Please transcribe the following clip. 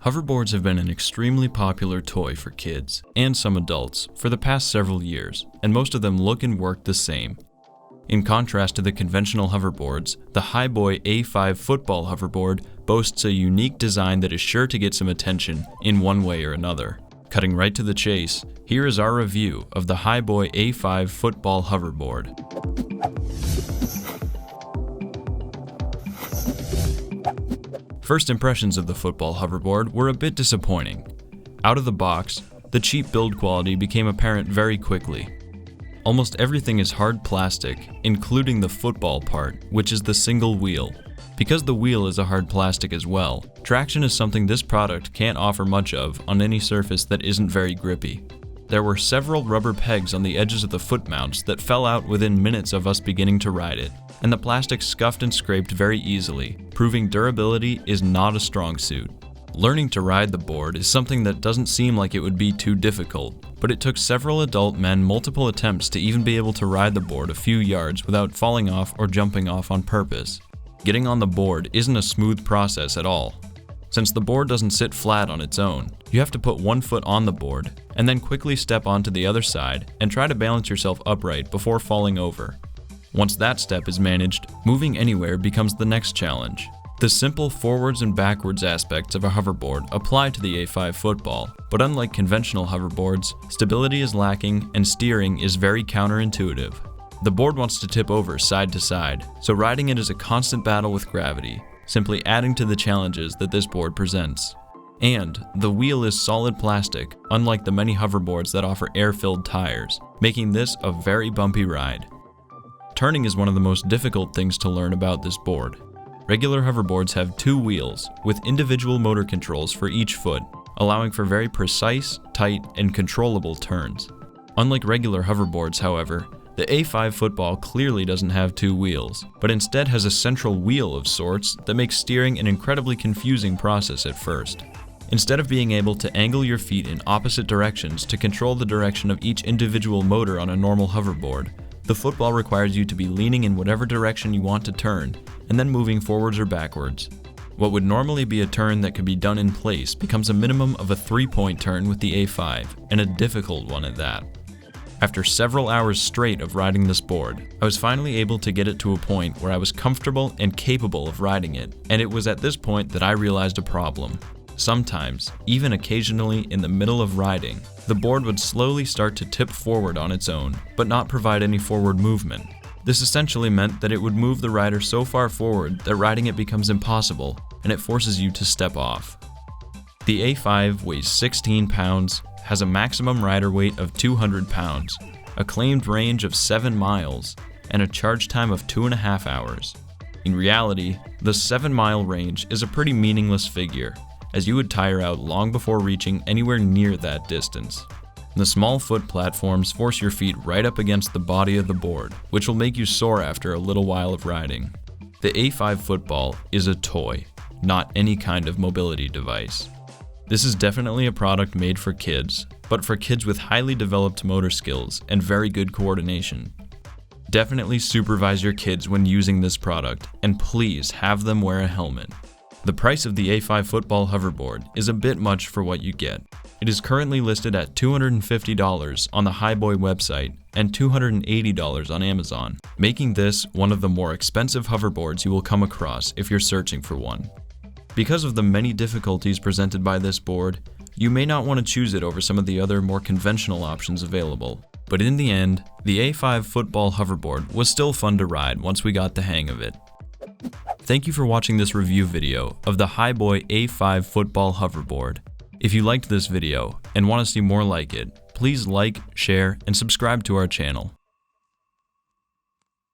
Hoverboards have been an extremely popular toy for kids and some adults for the past several years, and most of them look and work the same. In contrast to the conventional hoverboards, the Hiboy A5 football hoverboard boasts a unique design that is sure to get some attention in one way or another. Cutting right to the chase, here is our review of the Hiboy A5 football hoverboard. First impressions of the football hoverboard were a bit disappointing. Out of the box, the cheap build quality became apparent very quickly. Almost everything is hard plastic, including the football part, which is the single wheel. Because the wheel is a hard plastic as well, traction is something this product can't offer much of on any surface that isn't very grippy. There were several rubber pegs on the edges of the foot mounts that fell out within minutes of us beginning to ride it, and the plastic scuffed and scraped very easily, proving durability is not a strong suit. Learning to ride the board is something that doesn't seem like it would be too difficult, but it took several adult men multiple attempts to even be able to ride the board a few yards without falling off or jumping off on purpose. Getting on the board isn't a smooth process at all. Since the board doesn't sit flat on its own, you have to put one foot on the board and then quickly step onto the other side and try to balance yourself upright before falling over. Once that step is managed, moving anywhere becomes the next challenge. The simple forwards and backwards aspects of a hoverboard apply to the A5 football, but unlike conventional hoverboards, stability is lacking and steering is very counterintuitive. The board wants to tip over side to side, so riding it is a constant battle with gravity, simply adding to the challenges that this board presents. And the wheel is solid plastic, unlike the many hoverboards that offer air-filled tires, making this a very bumpy ride. Turning is one of the most difficult things to learn about this board. Regular hoverboards have two wheels, with individual motor controls for each foot, allowing for very precise, tight, and controllable turns. Unlike regular hoverboards, however, the A5 football clearly doesn't have two wheels, but instead has a central wheel of sorts that makes steering an incredibly confusing process at first. Instead of being able to angle your feet in opposite directions to control the direction of each individual motor on a normal hoverboard, the football requires you to be leaning in whatever direction you want to turn, and then moving forwards or backwards. What would normally be a turn that could be done in place becomes a minimum of a 3-point turn with the A5, and a difficult one at that. After several hours straight of riding this board, I was finally able to get it to a point where I was comfortable and capable of riding it, and it was at this point that I realized a problem. Sometimes, even occasionally in the middle of riding, the board would slowly start to tip forward on its own, but not provide any forward movement. This essentially meant that it would move the rider so far forward that riding it becomes impossible, and it forces you to step off. The A5 weighs 16 pounds, has a maximum rider weight of 200 pounds, a claimed range of 7 miles, and a charge time of 2.5 hours. In reality, the 7-mile range is a pretty meaningless figure, as you would tire out long before reaching anywhere near that distance. The small foot platforms force your feet right up against the body of the board, which will make you sore after a little while of riding. The A5 football is a toy, not any kind of mobility device. This is definitely a product made for kids, but for kids with highly developed motor skills and very good coordination. Definitely supervise your kids when using this product, and please have them wear a helmet. The price of the A5 football hoverboard is a bit much for what you get. It is currently listed at $250 on the Hiboy website and $280 on Amazon, making this one of the more expensive hoverboards you will come across if you're searching for one. Because of the many difficulties presented by this board, you may not want to choose it over some of the other more conventional options available. But in the end, the A5 football hoverboard was still fun to ride once we got the hang of it. Thank you for watching this review video of the Hiboy A5 football hoverboard. If you liked this video and want to see more like it, please like, share, and subscribe to our channel.